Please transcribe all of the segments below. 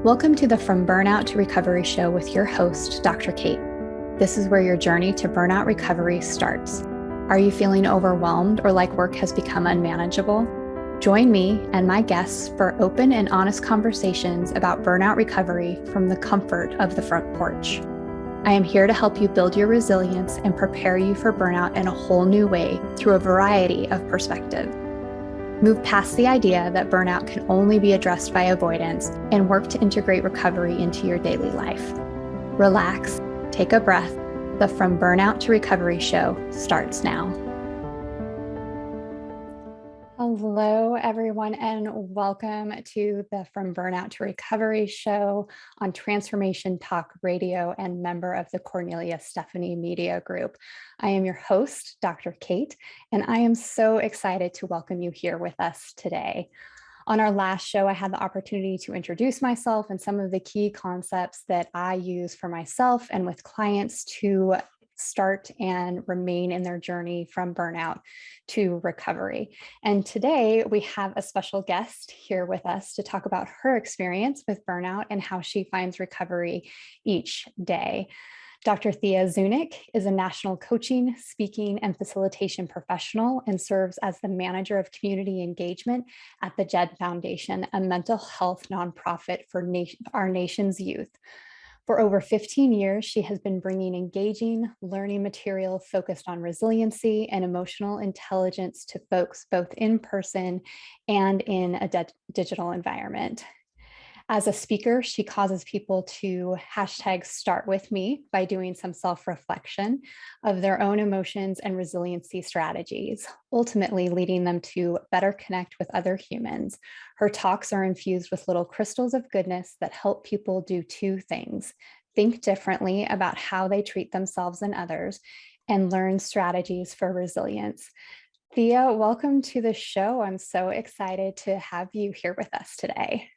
Welcome to the From Burnout to Recovery show with your host, Dr. Kate. This is where your journey to burnout recovery starts. Are you feeling overwhelmed or like work has become unmanageable? Join me and my guests for open and honest conversations about burnout recovery from the comfort of the front porch. I am here to help you build your resilience and prepare you for burnout in a whole new way through a variety of perspectives. Move past the idea that burnout can only be addressed by avoidance and work to integrate recovery into your daily life. Relax, take a breath. The From Burnout to Recovery show starts now. Hello, everyone, and welcome to the From Burnout to Recovery show on Transformation Talk Radio and member of the Cornelia Stephanie Media Group. I am your host, Dr. Kate, and I am so excited to welcome you here with us today. On our last show, I had the opportunity to introduce myself and some of the key concepts that I use for myself and with clients to start and remain in their journey from burnout to recovery. And today we have a special guest here with us to talk about her experience with burnout and how she finds recovery each day. Dr. Thea Zunick is a national coaching, speaking, and facilitation professional and serves as the manager of community engagement at the Jed Foundation, a mental health nonprofit for our nation's youth. For over 15 years, she has been bringing engaging learning material focused on resiliency and emotional intelligence to folks both in person and in a digital environment. As a speaker, she causes people to #StartWithMe by doing some self-reflection of their own emotions and resiliency strategies, ultimately leading them to better connect with other humans. Her talks are infused with little crystals of goodness that help people do two things: think differently about how they treat themselves and others, and learn strategies for resilience. Thea, welcome to the show. I'm so excited to have you here with us today.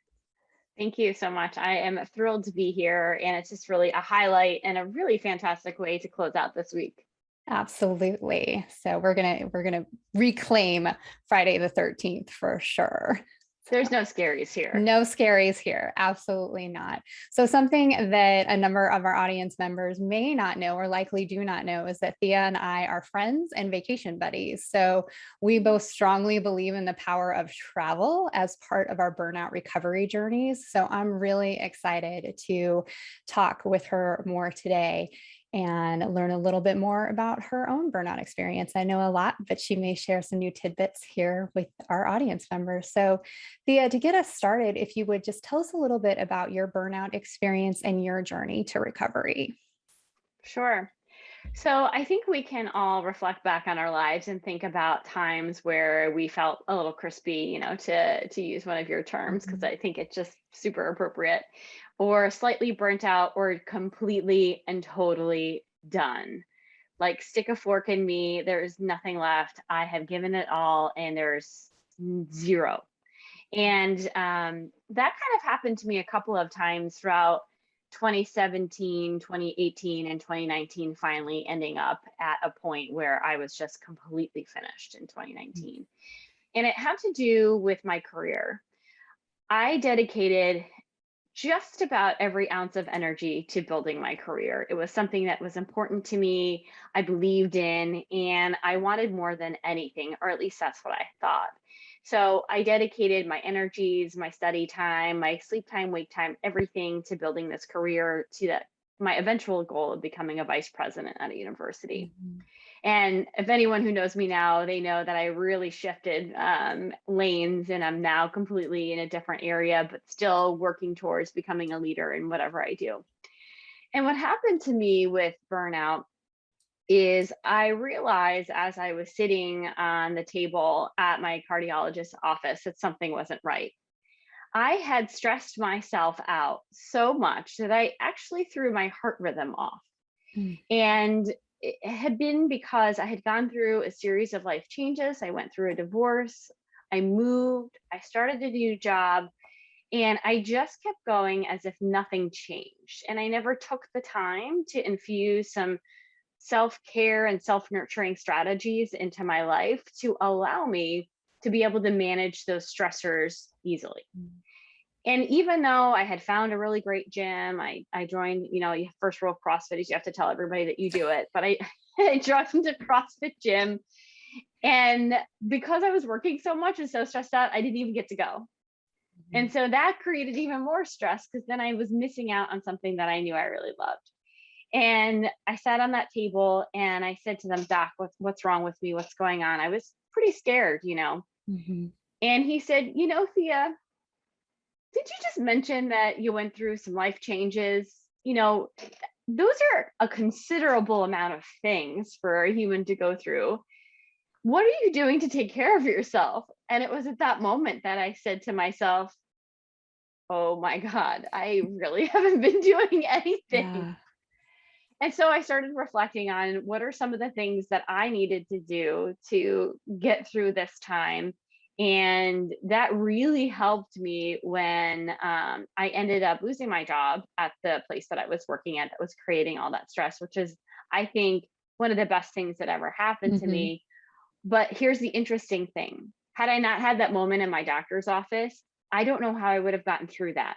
Thank you so much. I am thrilled to be here, and it's just really a highlight and a really fantastic way to close out this week. Absolutely. So we're gonna reclaim Friday the 13th for sure. There's no scaries here. No scaries here. Absolutely not. So something that a number of our audience members may not know or likely do not know is that Thea and I are friends and vacation buddies. So we both strongly believe in the power of travel as part of our burnout recovery journeys. So I'm really excited to talk with her more today and learn a little bit more about her own burnout experience. I know a lot, but she may share some new tidbits here with our audience members. So Thea, to get us started, if you would just tell us a little bit about your burnout experience and your journey to recovery. Sure. So I think we can all reflect back on our lives and think about times where we felt a little crispy, to use one of your terms, because I think it's just super appropriate, or slightly burnt out, or completely and totally done. Like, stick a fork in me, there's nothing left. I have given it all and there's zero. And that kind of happened to me a couple of times throughout 2017, 2018, and 2019, finally ending up at a point where I was just completely finished in 2019. And it had to do with my career. I dedicated just about every ounce of energy to building my career. It was something that was important to me, I believed in, and I wanted more than anything, or at least that's what I thought. So I dedicated my energies, my study time, my sleep time, wake time, everything to building this career, to my eventual goal of becoming a vice president at a university. Mm-hmm. And if anyone who knows me now, they know that I really shifted lanes, and I'm now completely in a different area, but still working towards becoming a leader in whatever I do. And what happened to me with burnout is I realized, as I was sitting on the table at my cardiologist's office, that something wasn't right. I had stressed myself out so much that I actually threw my heart rhythm off. And it had been because I had gone through a series of life changes. I went through a divorce, I moved, I started a new job, and I just kept going as if nothing changed. And I never took the time to infuse some self-care and self-nurturing strategies into my life to allow me to be able to manage those stressors easily. And even though I had found a really great gym, I joined, first rule of CrossFit is you have to tell everybody that you do it. But I, I joined a CrossFit gym. And because I was working so much and so stressed out, I didn't even get to go. And so that created even more stress because then I was missing out on something that I knew I really loved. And I sat on that table and I said to them, Doc, what's wrong with me? What's going on? I was pretty scared. Mm-hmm. And he said, Thea, did you just mention that you went through some life changes? Those are a considerable amount of things for a human to go through. What are you doing to take care of yourself? And it was at that moment that I said to myself, oh my God, I really haven't been doing anything. Yeah. And so I started reflecting on what are some of the things that I needed to do to get through this time. And that really helped me when I ended up losing my job at the place that I was working at that was creating all that stress, which is, I think, one of the best things that ever happened to Mm-hmm. me. But here's the interesting thing. Had I not had that moment in my doctor's office, I don't know how I would have gotten through that.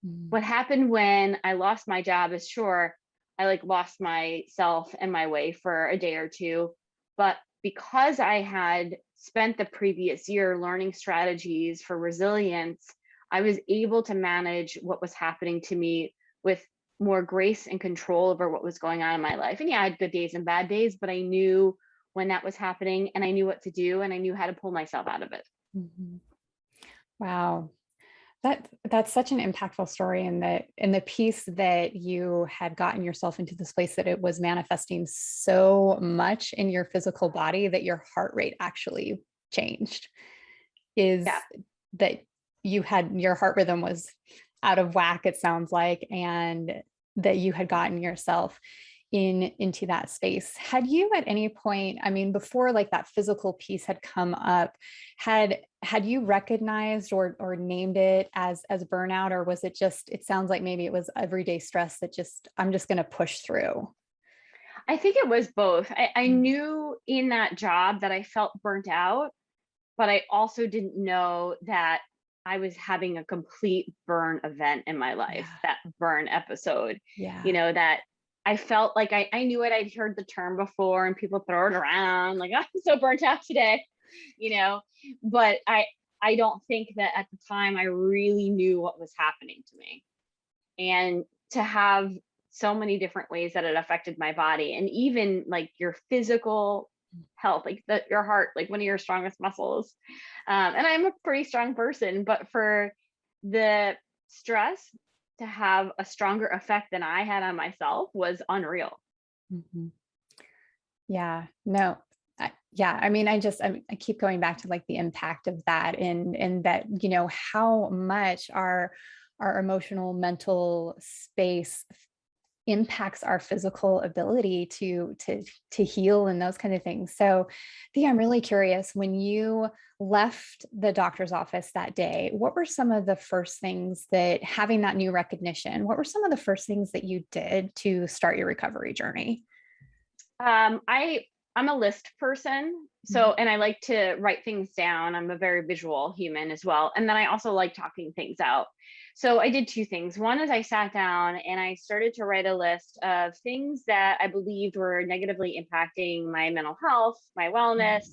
Mm-hmm. What happened when I lost my job is, sure, I lost myself and my way for a day or two. But because I had spent the previous year learning strategies for resilience, I was able to manage what was happening to me with more grace and control over what was going on in my life. And yeah, I had good days and bad days, but I knew when that was happening and I knew what to do and I knew how to pull myself out of it. Mm-hmm. Wow. That's such an impactful story, in the piece that you had gotten yourself into this place that it was manifesting so much in your physical body that your heart rate actually changed, is Yeah. that your heart rhythm was out of whack, it sounds like, and that you had gotten yourself into that space. Had you at any point, I mean, before that physical piece had come up, had you recognized or named it as burnout, or was it just, it sounds like maybe it was everyday stress that I'm just going to push through? I think it was both. I knew in that job that I felt burnt out, but I also didn't know that I was having a complete burn event in my life, that burn episode, Yeah. that I felt like I knew it. I'd heard the term before and people throw it around like, I'm so burnt out today, but I don't think that at the time I really knew what was happening to me. And to have so many different ways that it affected my body and even your physical health, your heart, one of your strongest muscles. And I'm a pretty strong person, but for the stress to have a stronger effect than I had on myself was unreal. Mm-hmm. Yeah, no. I mean, I keep going back to the impact of that, and that, how much our emotional, mental space impacts our physical ability to heal and those kind of things. So, Thea, I'm really curious, when you left the doctor's office that day, what were some of the first things that, having that new recognition, what were some of the first things that you did to start your recovery journey? I'm a list person. So, and I like to write things down. I'm a very visual human as well. And then I also like talking things out. So I did two things. One is I sat down and I started to write a list of things that I believed were negatively impacting my mental health, my wellness,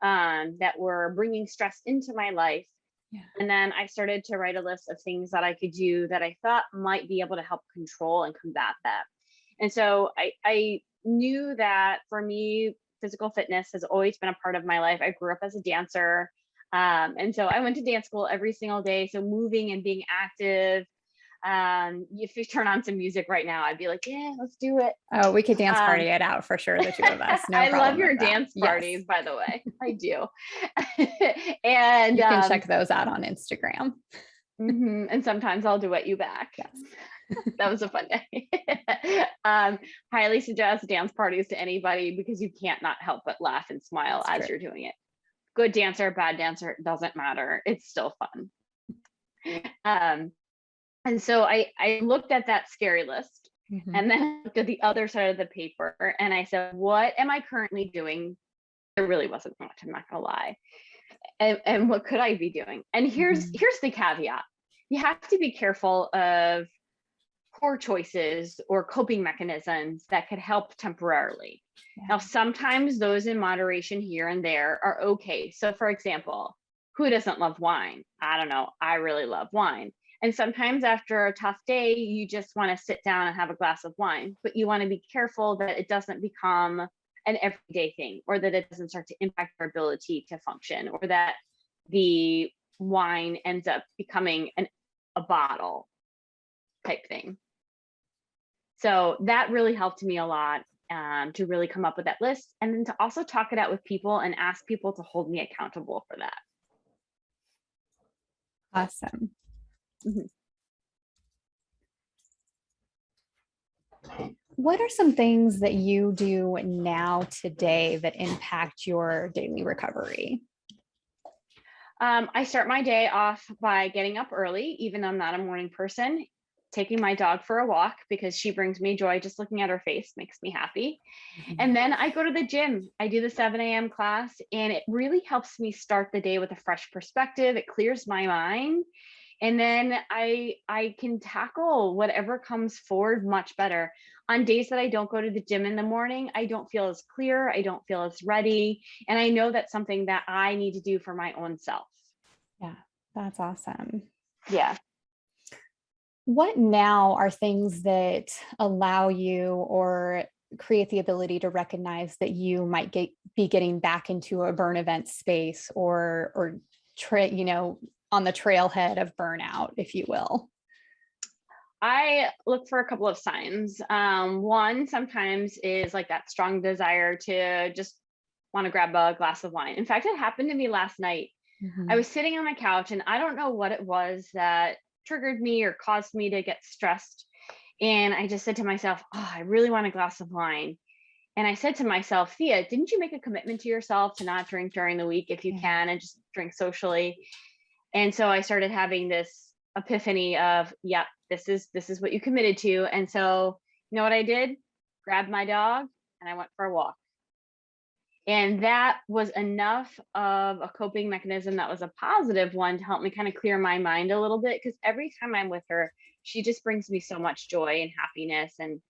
that were bringing stress into my life. Yeah. And then I started to write a list of things that I could do that I thought might be able to help control and combat that. And so I knew that for me, physical fitness has always been a part of my life. I grew up as a dancer. And so I went to dance school every single day. So moving and being active. If you turn on some music right now, I'd be like, yeah, let's do it. Oh, we could dance party it out for sure, the two of us. No I problem love your with that. dance parties, Yes. by the way. I do. And you can check those out on Instagram. And sometimes I'll duet you back. Yes. That was a fun day. Highly suggest dance parties to anybody because you can't not help but laugh and smile as you're doing it. Good dancer, bad dancer, it doesn't matter. It's still fun. And so I looked at that scary list Mhm. And then I looked at the other side of the paper and I said, what am I currently doing? There really wasn't much, I'm not gonna lie. And what could I be doing? And here's Mhm. the caveat. You have to be careful of poor choices or coping mechanisms that could help temporarily. Now, Yeah. sometimes those in moderation here and there are okay. So, for example, who doesn't love wine? I don't know. I really love wine. And sometimes after a tough day, you just want to sit down and have a glass of wine, but you want to be careful that it doesn't become an everyday thing, or that it doesn't start to impact your ability to function, or that the wine ends up becoming a bottle type thing. So that really helped me a lot, to really come up with that list, and then to also talk it out with people and ask people to hold me accountable for that. Awesome. Mhm. What are some things that you do now today that impact your daily recovery? I start my day off by getting up early, even though I'm not a morning person, taking my dog for a walk because she brings me joy. Just looking at her face makes me happy. Mhm. And then I go to the gym. I do the 7 a.m. class, and it really helps me start the day with a fresh perspective. It clears my mind. And then I can tackle whatever comes forward much better. On days that I don't go to the gym in the morning, I don't feel as clear, I don't feel as ready, and I know that's something that I need to do for my own self. Yeah, that's awesome. Yeah. What now are things that allow you or create the ability to recognize that you might be getting back into a burn event space or on the trailhead of burnout, if you will? I look for a couple of signs. One sometimes is like that strong desire to just want to grab a glass of wine. In fact, it happened to me last night. I Mhm. was sitting on my couch and I don't know what it was that triggered me or caused me to get stressed. And I just said to myself, oh, I really want a glass of wine. And I said to myself, Thea, didn't you make a commitment to yourself to not drink during the week if you Yeah. can and just drink socially? And so I started having this epiphany of, yeah, this is what you committed to. And so, you know what I did? Grabbed my dog and I went for a walk. And that was enough of a coping mechanism that was a positive one to help me kind of clear my mind a little bit. Because every time I'm with her, she just brings me so much joy and happiness and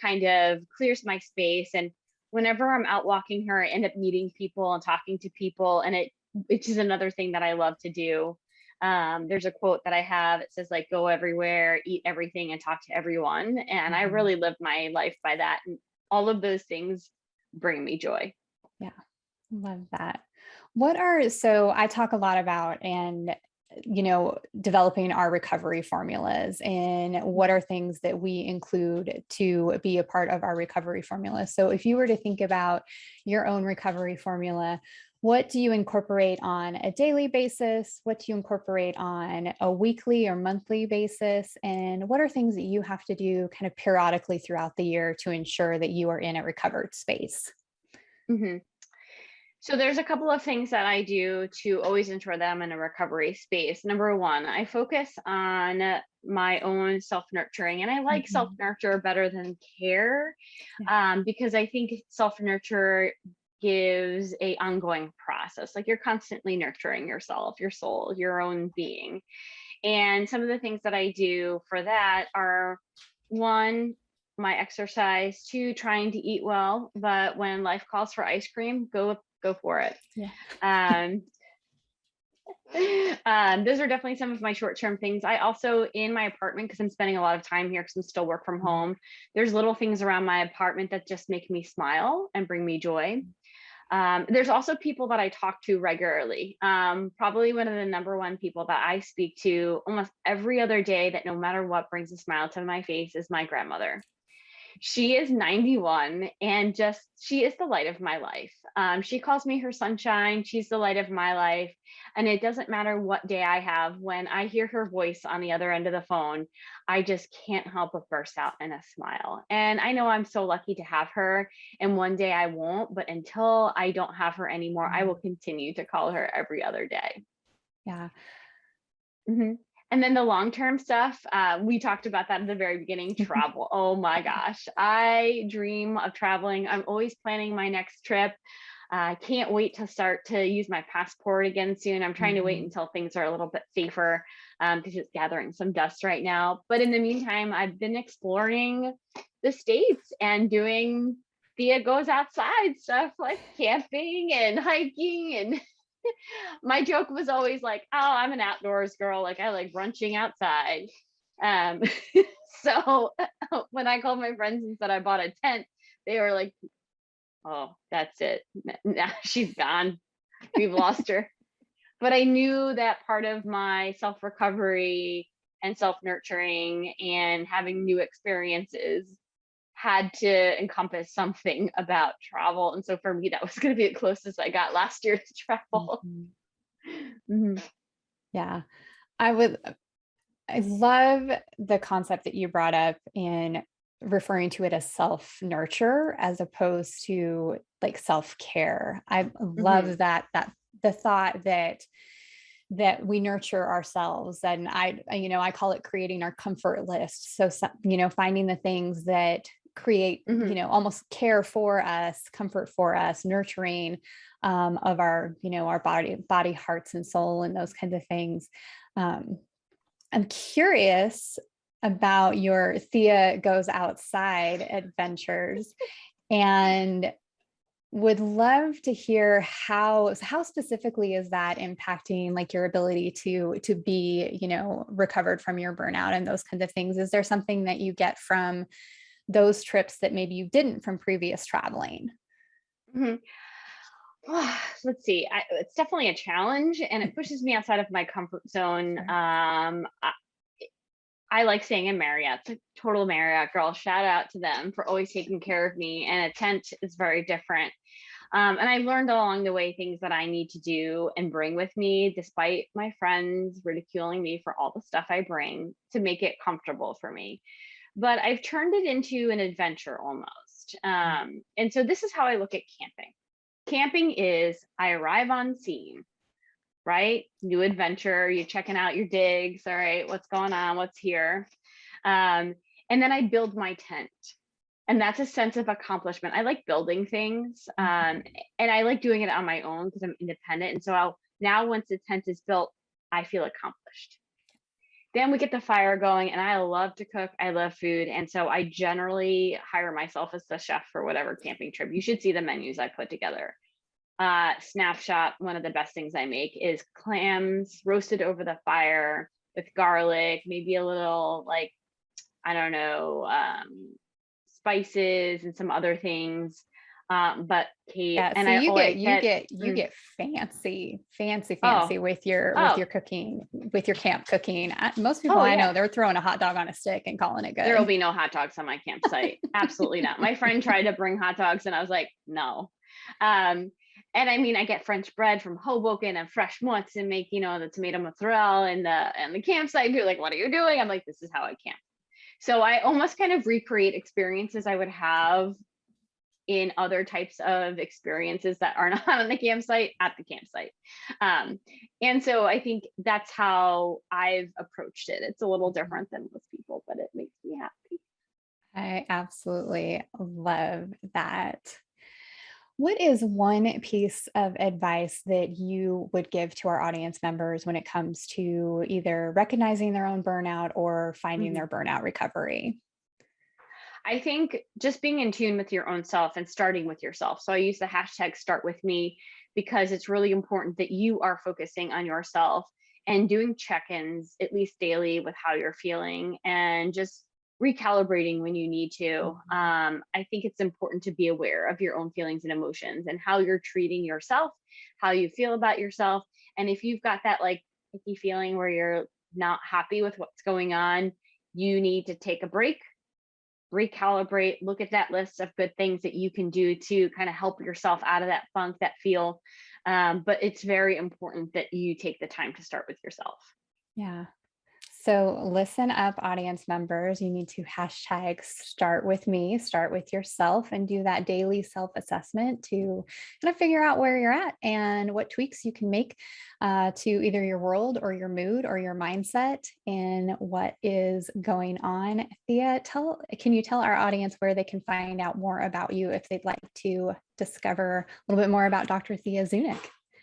kind of clears my space. And whenever I'm out walking her, I end up meeting people and talking to people. And which is another thing that I love to do. There's a quote that I have. It says, like, go everywhere, eat everything, and talk to everyone. And I Mhm. really live my life by that. And all of those things bring me joy. Yeah, love that. So I talk a lot about developing our recovery formulas and what are things that we include to be a part of our recovery formula. So if you were to think about your own recovery formula, what do you incorporate on a daily basis? What do you incorporate on a weekly or monthly basis? And what are things that you have to do kind of periodically throughout the year to ensure that you are in a recovered space? Mhm. So there's a couple of things that I do to always ensure that I'm in a recovery space. Number one, I focus on my own self nurturing, and I like self Mhm. nurture better than care, Yeah. because I think self nurture gives a ongoing process. Like, you're constantly nurturing yourself, your soul, your own being. And some of the things that I do for that are, one, my exercise, two, trying to eat well, but when life calls for ice cream, go for it. Yeah. Um, those are definitely some of my short-term things. I also, in my apartment, because I'm spending a lot of time here because I'm still work from Mhm. home, there's little things around my apartment that just make me smile and bring me joy. There's also people that I talk to regularly. Probably one of the number one people that I speak to almost every other day, that no matter what brings a smile to my face, is my grandmother. She is 91 and just, she is the light of my life. She calls me her sunshine. She's the light of my life. And it doesn't matter what day I have, when I hear her voice on the other end of the phone, I just can't help but burst out in a smile. And I know I'm so lucky to have her. And one day I won't, but until I don't have her anymore, I will Mhm. continue to call her every other day. Yeah. Mhm. And then the long-term stuff, we talked about that at the very beginning, travel. Oh my gosh, I dream of traveling. I'm always planning my next trip. I can't wait to start to use my passport again soon. I'm trying to wait Mhm. until things are a little bit safer because it's gathering some dust right now. But in the meantime, I've been exploring the States and doing Thea goes outside stuff like camping and hiking. And my joke was always like, oh, I'm an outdoors girl. Like I like brunching outside. Um, so when I called my friends and said I bought a tent, they were like, oh, that's it. Now she's gone. We've lost her. But I knew that part of my self recovery and self nurturing and having new experiences had to encompass something about travel. And so for me, that was going to be the closest I got last year to travel. Mhm. Mhm. Yeah. I would I love the concept that you brought up in referring to it as self nurture as opposed to like self care. I Mhm. love that the thought that we nurture ourselves, and I call it creating our comfort list. So finding the things that create Mhm. almost care for us, comfort for us, nurturing of our body, hearts and soul and those kinds of things. um, I'm curious about your Thea goes outside adventures, and would love to hear how specifically is that impacting like your ability to be, recovered from your burnout and those kinds of things. Is there something that you get from those trips that maybe you didn't from previous traveling? Mhm. Let's see. It's definitely a challenge, and it pushes me outside of my comfort zone. Sure. I like staying in Marriott. It's a total Marriott girl. Shout out to them for always taking care of me. And a tent is very different. And I've learned along the way things that I need to do and bring with me, despite my friends ridiculing me for all the stuff I bring to make it comfortable for me. But I've turned it into an adventure almost. And so this is how I look at camping. Camping is I arrive on scene, right? New adventure, you're checking out your digs. All right, what's going on? What's here? Um, and then I build my tent. And that's a sense of accomplishment. I like building things. And I like doing it on my own because I'm independent. And so now once the tent is built, I feel accomplished. Then we get the fire going, and I love to cook. I love food. And so I generally hire myself as the chef for whatever camping trip. You should see the menus I put together. Snapshot, one of the best things I make is clams roasted over the fire with garlic, maybe a little like, I don't know, spices and some other things. But Kate Yeah, and so I, you oh, get I you get, get you mm, get fancy oh, with your oh, cooking, with your camp cooking. Most people oh, I know, yeah. they're throwing a hot dog on a stick and calling it There will good. be no hot dogs on my campsite. Absolutely not. My friend tried to bring hot dogs, and I was like, no. Um, and I mean, I get French bread from Hoboken and fresh mozz and make, the tomato mozzarella and the campsite. You're like, what are you doing? I'm like, this is how I camp. So I almost kind of recreate experiences I would have in other types of experiences that are not on the campsite at the campsite. Um, and so I think that's how I've approached it. It's a little different than most people, but it makes me happy. I absolutely love that. What is one piece of advice that you would give to our audience members when it comes to either recognizing their own burnout or finding Mhm. their burnout recovery? I think just being in tune with your own self and starting with yourself. So I use the hashtag start with me because it's really important that you are focusing on yourself and doing check ins at least daily with how you're feeling and just recalibrating when you need to. I think it's important to be aware of your own feelings and emotions and how you're treating yourself, how you feel about yourself. And if you've got that like icky feeling where you're not happy with what's going on, you need to take a break, recalibrate, look at that list of good things that you can do to kind of help yourself out of that funk, that feel. But it's very important that you take the time to start with yourself. Yeah. So listen up, audience members. You need to hashtag start with me, start with yourself, and do that daily self assessment to kind of figure out where you're at and what tweaks you can make to either your world or your mood or your mindset and what is going on. Thea, can you tell our audience where they can find out more about you if they'd like to discover a little bit more about Dr. Thea Zunick?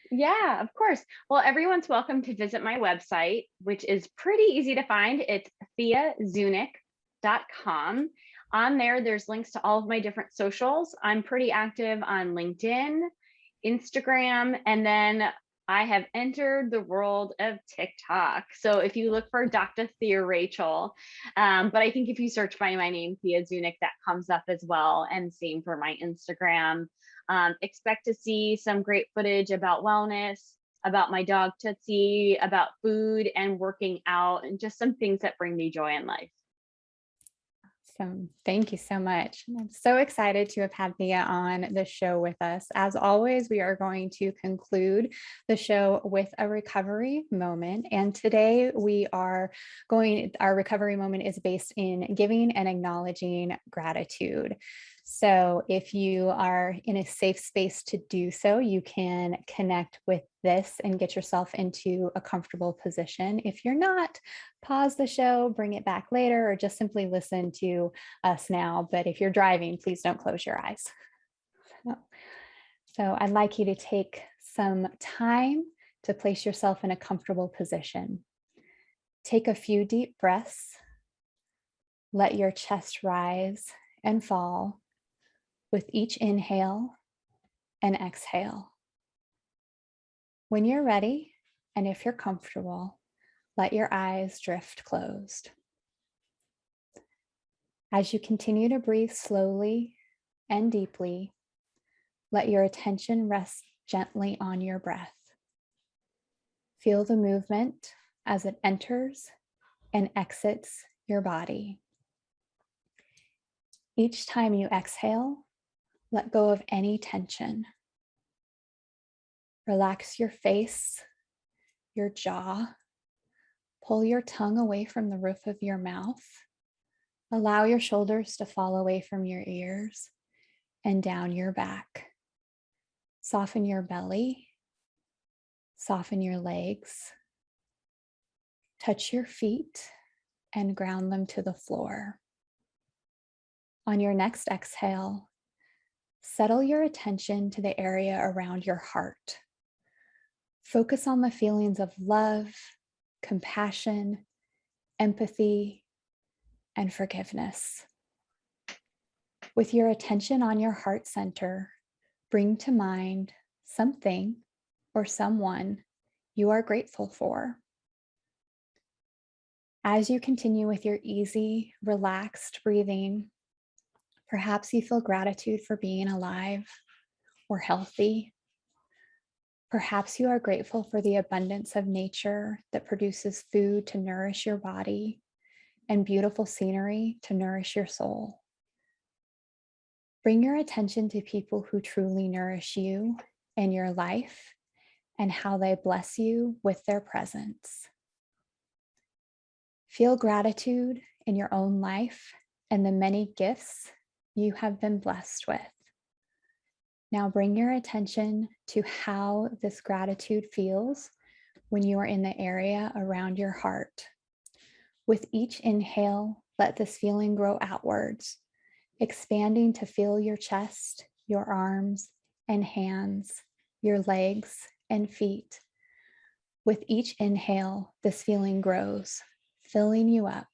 Yeah, of course. Well, everyone's welcome to visit my website, which is pretty easy to find. It's theazunick.com. On there, there's links to all of my different socials. I'm pretty active on LinkedIn, Instagram, and then I have entered the world of TikTok. So if you look for Dr. Thea Rachel, but I think if you search by my name, Thea Zunick, that comes up as well. And same for my Instagram. Expect to see some great footage about wellness, about my dog Tootsie, about food and working out, and just some things that bring me joy in life. So thank you so much. I'm so excited to have had Thea on the show with us. As always, we are going to conclude the show with a recovery moment. And today our recovery moment is based in giving and acknowledging gratitude. So if you are in a safe space to do so, you can connect with this and get yourself into a comfortable position. If you're not, pause the show, bring it back later, or just simply listen to us now. But if you're driving, please don't close your eyes. So I'd like you to take some time to place yourself in a comfortable position. Take a few deep breaths. Let your chest rise and fall with each inhale and exhale. When you're ready, and if you're comfortable, let your eyes drift closed. As you continue to breathe slowly and deeply, let your attention rest gently on your breath. Feel the movement as it enters and exits your body. Each time you exhale, let go of any tension. Relax your face, your jaw. Pull your tongue away from the roof of your mouth. Allow your shoulders to fall away from your ears and down your back. Soften your belly. Soften your legs. Touch your feet and ground them to the floor. On your next exhale, settle your attention to the area around your heart. Focus on the feelings of love, compassion, empathy, and forgiveness. With your attention on your heart center, bring to mind something or someone you are grateful for. As you continue with your easy, relaxed breathing, perhaps you feel gratitude for being alive or healthy. Perhaps you are grateful for the abundance of nature that produces food to nourish your body and beautiful scenery to nourish your soul. Bring your attention to people who truly nourish you and your life and how they bless you with their presence. Feel gratitude in your own life and the many gifts you have been blessed with. Now bring your attention to how this gratitude feels when you are in the area around your heart. With each inhale, let this feeling grow outwards, expanding to fill your chest, your arms and hands, your legs and feet. With each inhale, this feeling grows, filling you up.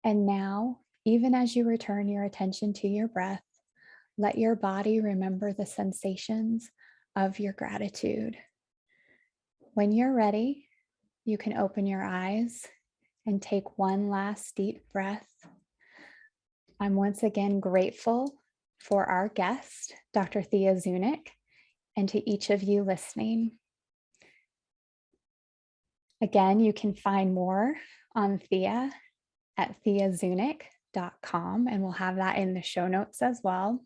And now, even as you return your attention to your breath, let your body remember the sensations of your gratitude. When you're ready, you can open your eyes and take one last deep breath. I'm once again grateful for our guest, Dr. Thea Zunick, and to each of you listening. Again, you can find more on Thea at theazunick.com, and we'll have that in the show notes as well.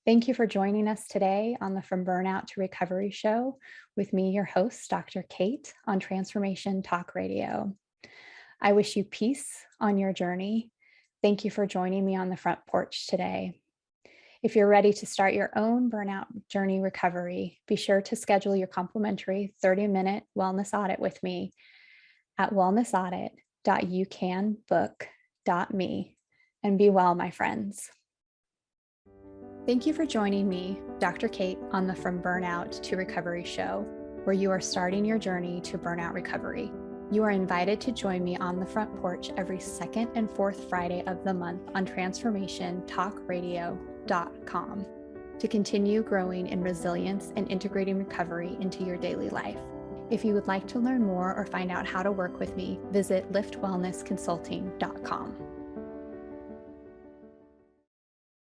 Thank you for joining us today on the From Burnout to Recovery show with me, your host, Dr. Kate, on Transformation Talk Radio. I wish you peace on your journey. Thank you for joining me on the front porch today. If you're ready to start your own burnout journey recovery, be sure to schedule your complimentary 30-minute wellness audit with me at wellnessaudit.youcanbook.me. And be well, my friends. Thank you for joining me, Dr. Kate, on the From Burnout to Recovery show, where you are starting your journey to burnout recovery. You are invited to join me on the front porch every second and fourth Friday of the month on transformationtalkradio.com to continue growing in resilience and integrating recovery into your daily life. If you would like to learn more or find out how to work with me, visit liftwellnessconsulting.com.